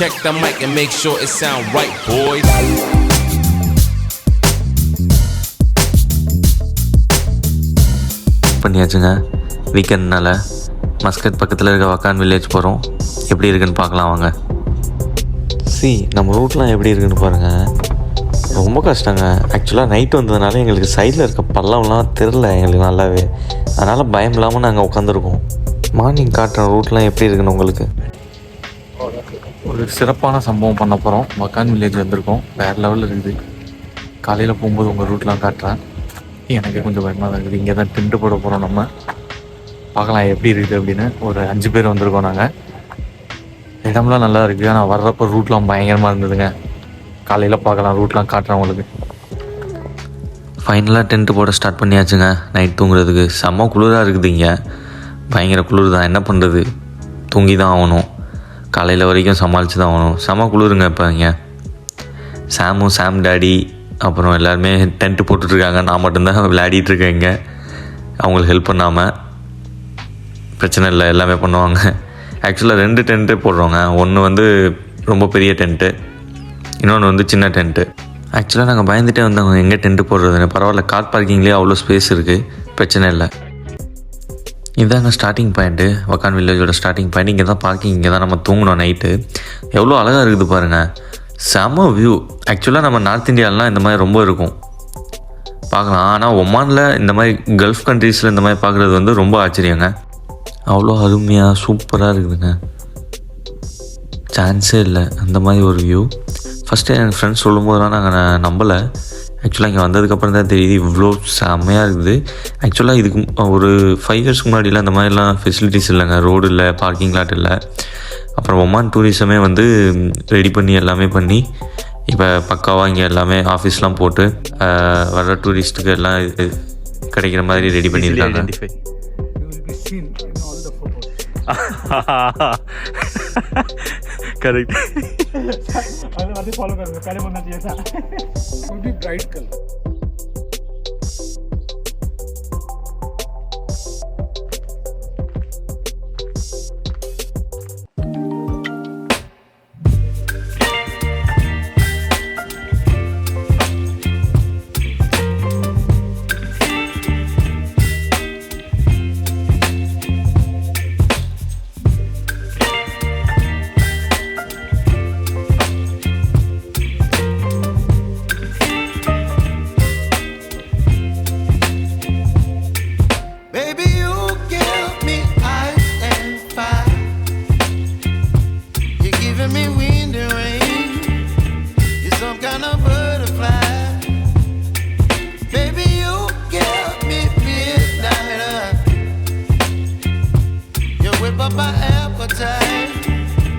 check the mic and make sure it sound right, boys. பண்ணியாச்சுங்க. வீக்கெண்ட்னால Muscat பக்கத்தில் இருக்க வக்கான் வில்லேஜ் போகிறோம். எப்படி இருக்குன்னு பார்க்கலாம் வாங்க. நம்ம ரூட்லாம் எப்படி இருக்குன்னு பாருங்கள். ரொம்ப கஷ்டங்க. ஆக்சுவலாக நைட் வந்ததுனால எங்களுக்கு சைடில் இருக்க பள்ளம்லாம் தெரில எங்களுக்கு நல்லாவே. அதனால் பயம் இல்லாமல் நாங்கள் உட்காந்துருக்கோம். மார்னிங் காட்டுற ரூட்லாம் எப்படி இருக்குன்னு உங்களுக்கு ஒரு சிறப்பான சம்பவம் பண்ண போகிறோம். வக்கான் வில்லேஜ் வந்திருக்கோம். வேறு லெவலில் இருக்குது. காலையில் போகும்போது உங்கள் ரூட்லாம் காட்டுறேன். எனக்கு கொஞ்சம் பயமாக தான் இருக்குது. இங்கே தான் டென்ட்டு போட போகிறோம். நம்ம பார்க்கலாம் எப்படி இருக்குது அப்படின்னு. ஒரு 5 பேர் வந்திருக்கோம் நாங்கள். இடம்லாம் நல்லா இருக்குது. ஆனால் வர்றப்போ ரூட்லாம் பயங்கரமாக இருந்ததுங்க. காலையில் பார்க்கலாம், ரூட்லாம் காட்டுறேன் உங்களுக்கு. ஃபைனலாக டென்ட்டு போட ஸ்டார்ட் பண்ணியாச்சுங்க. நைட் தூங்குறதுக்கு செம்ம குளிராக இருக்குது. இங்கே பயங்கர குளிர் தான். என்ன பண்ணுறது, தூங்கி தான் ஆகணும். காலையில் வரைக்கும் சமாளித்து தான் ஆகணும். செம்ம குளிருங்க. இப்போ இங்கே சாம் டேடி அப்புறம் எல்லாருமே டென்ட்டு போட்டுட்ருக்காங்க. நான் மட்டும்தான் விளையாடிட்டுருக்கேன் இங்கே. அவங்களுக்கு ஹெல்ப் பண்ணாமல். பிரச்சனை இல்லை, எல்லாமே பண்ணுவாங்க. ஆக்சுவலாக 2 டென்ட்டு போடுறோங்க. ஒன்று வந்து ரொம்ப பெரிய டென்ட்டு, இன்னொன்று வந்து சின்ன டென்ட்டு. ஆக்சுவலாக நாங்கள் பயந்துகிட்டே வந்தாங்க எங்கே டென்ட்டு போடுறதுன்னு. பரவாயில்ல, கார் பார்க்கிங்லேயே அவ்வளோ ஸ்பேஸ் இருக்குது, பிரச்சனை இல்லை. இதுதாங்க starting point, Wakhan வில்லேஜோட starting point. இங்கே தான் பார்க்கிங், இங்கே தான் நம்ம தூங்கணும் நைட்டு. எவ்வளோ அழகாக இருக்குது பாருங்கள். செம வியூ. ஆக்சுவலாக நம்ம நார்த் இந்தியாவிலாம் இந்த மாதிரி ரொம்ப இருக்கும் பார்க்கலாம். ஆனால் ஒமானில் இந்த மாதிரி கல்ஃப் கண்ட்ரீஸில் இந்த மாதிரி பார்க்குறது வந்து ரொம்ப ஆச்சரியங்க. அவ்வளோ அருமையாக சூப்பராக இருக்குதுங்க. சான்ஸே இல்லை அந்த மாதிரி ஒரு வியூ. ஃபஸ்ட்டு என் ஃப்ரெண்ட்ஸ் சொல்லும் போதெல்லாம் நாங்கள் நம்பலை. ஆக்சுவலாக இங்கே வந்ததுக்கப்புறம் தான் தெரியுது இவ்வளோ செம்மையாக இருக்குது. ஆக்சுவலாக இதுக்கு ஒரு 5 இயர்ஸ்க்கு முன்னாடிலாம் இந்த மாதிரிலாம் ஃபெசிலிட்டிஸ் இல்லைங்க. ரோடு இல்லை, பார்க்கிங் லாட் இல்லை. அப்புறம் ஒமான் டூரிசமே வந்து ரெடி பண்ணி எல்லாமே பண்ணி இப்போ பக்காவாக இங்கே எல்லாமே ஆஃபீஸ்லாம் போட்டு வர்ற டூரிஸ்ட்டுக்கு எல்லாம் இது கிடைக்கிற மாதிரி ரெடி பண்ணியிருக்காங்க. करेक्ट अभी फॉलो करूंगा. पहले बनना चाहिए था. वो भी ब्राइट कलर.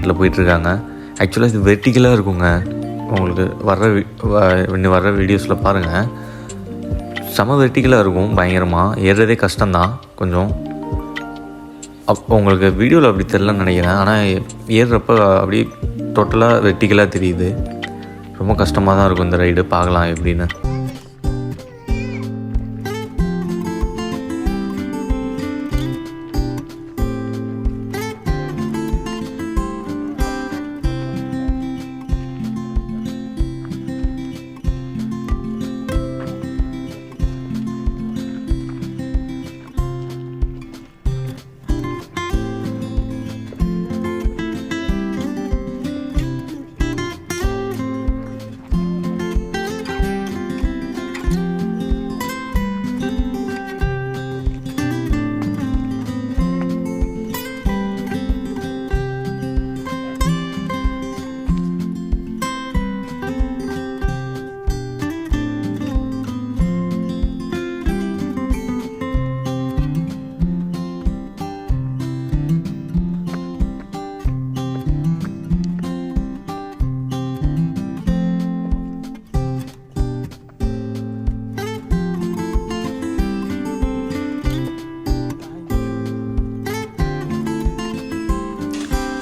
இதில் போயிட்டுருக்காங்க. ஆக்சுவலாக இது வெர்டிக்கலாக இருக்குங்க. உங்களுக்கு வர்ற வீடியோஸில் பாருங்கள், செம வெர்டிக்கலாக இருக்கும். பயங்கரமாக ஏறுறதே கஷ்டம்தான் கொஞ்சம். அப்போ உங்களுக்கு வீடியோவில் அப்படி தெரிலன்னு நினைக்கிறேன். ஆனால் ஏறுறப்போ அப்படியே டோட்டலாக வெர்டிக்கலாக தெரியுது. ரொம்ப கஷ்டமாக தான் இருக்கும் இந்த ரைடு. பார்க்கலாம் எப்படின்னு.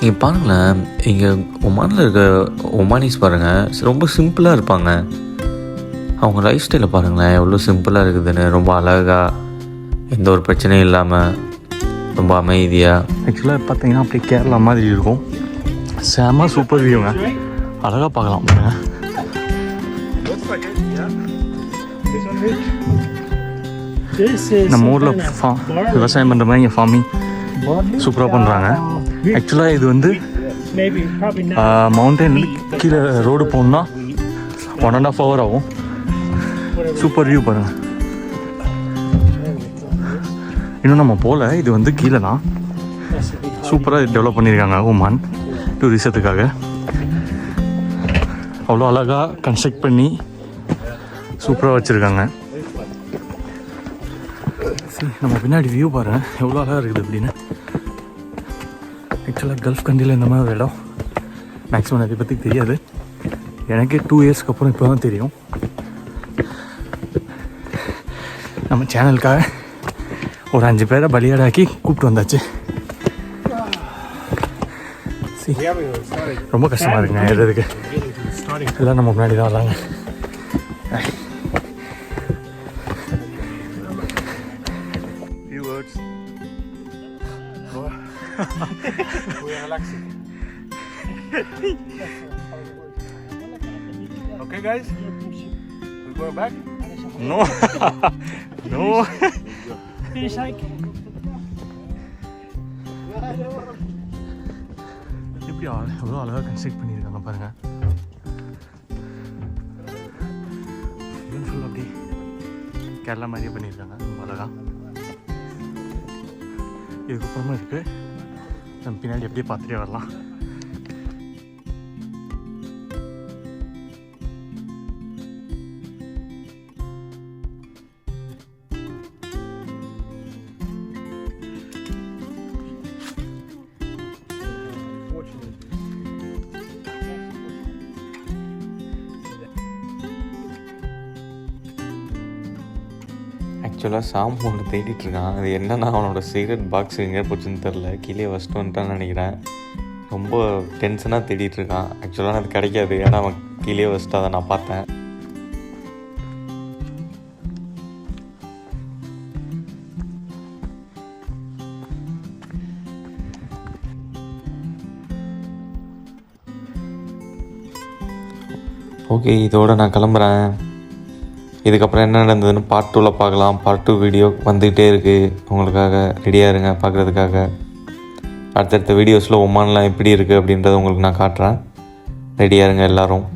இங்கே பாருங்களேன், இங்கே ஒமானில் இருக்க ஒமானிஸ் பாருங்கள், ரொம்ப சிம்பிளாக இருப்பாங்க. அவங்க லைஃப் ஸ்டைலை பாருங்களேன் எவ்வளோ சிம்பிளாக இருக்குதுன்னு. ரொம்ப அழகாக, எந்த ஒரு பிரச்சனையும் இல்லாமல், ரொம்ப அமைதியாக. ஆக்சுவலாக பார்த்தீங்கன்னா அப்படியே கேரளா மாதிரி இருக்கும். செம சூப்பர் வியூங்க, அழகாக பார்க்கலாம் பாருங்க. நம்ம ஊரில் விவசாயம் பண்ணுற மாதிரி இங்கே ஃபார்மிங் சூப்பராக பண்ணுறாங்க. ஆக்சுவலாக இது வந்து மவுண்டன் கீழே ரோடு போகணுன்னா 1.5 hour ஆகும். சூப்பர் வியூ பாருங்கள். இன்னும் நம்ம போகல, இது வந்து கீழே தான். சூப்பராக டெவலப் பண்ணியிருக்காங்க ஓமான் டூரிசத்துக்காக. அவ்வளோ அழகாக கன்ஸ்ட்ரக்ட் பண்ணி சூப்பராக வச்சுருக்காங்க. நம்ம பின்னாடி வியூ பாருங்கள் எவ்வளோ அழகாக இருக்குது அப்படின்னு. ஆக்சுவலாக கல்ஃப் கண்ட்ரியில் இந்த மாதிரி ஒரு இடம் மேக்ஸிமம் நிறைய பற்றி தெரியாது. எனக்கே 2 yearsக்கு அப்புறம் இப்போ தான் தெரியும். நம்ம சேனலுக்காக ஒரு 5 பேரை பலியாடாக்கி கூப்பிட்டு வந்தாச்சு. ரொம்ப கஷ்டமாக இருக்குங்க ஏறதுக்கு. எல்லாம் நம்ம முன்னாடி தான் வராங்க. We are relaxing. Okay, guys, we're going back. No, no. Finish hike. எப்படி எவ்வளோ அழகாக கன்ஸ்ட்ரக்ட் பண்ணியிருக்காங்க பாருங்கள். ஃபுல் அப்படி கேரளா மாதிரியே பண்ணியிருக்காங்க ரொம்ப அழகாக. இதுக்கப்புறமா இருக்குது, நம்ம பின்னாடி எப்படியே பார்த்துட்டே வரலாம். ஆக்சுவலாக சாம் ஒன்று தேடிட்டுருக்கான். அது என்னன்னா அவனோட சிகரெட் பாக்ஸ் எங்கே போச்சுன்னு தெரில, கீழே வச்சுட்டு வந்துட்டான்னு நினைக்கிறேன். ரொம்ப டென்ஷனாக தேடிட்டுருக்கான். ஆக்சுவலாக அது கிடைக்காது, ஏன்னா அவன் கீழே வச்சுட்டு அதை நான் பார்த்தேன். ஓகே, இதோடு நான் கிளம்புறேன். இதுக்கப்புறம் என்ன நடந்ததுன்னு பார்ட் 2ல் பார்க்கலாம். பார்ட் 2 வீடியோ வந்துக்கிட்டே இருக்குது உங்களுக்காக. ரெடியாக இருங்க பார்க்குறதுக்காக. அடுத்தடுத்த வீடியோஸில் ஒமான்லாம் எப்படி இருக்குது அப்படின்றத உங்களுக்கு நான் காட்டுறேன். ரெடியாக இருங்க எல்லோரும்.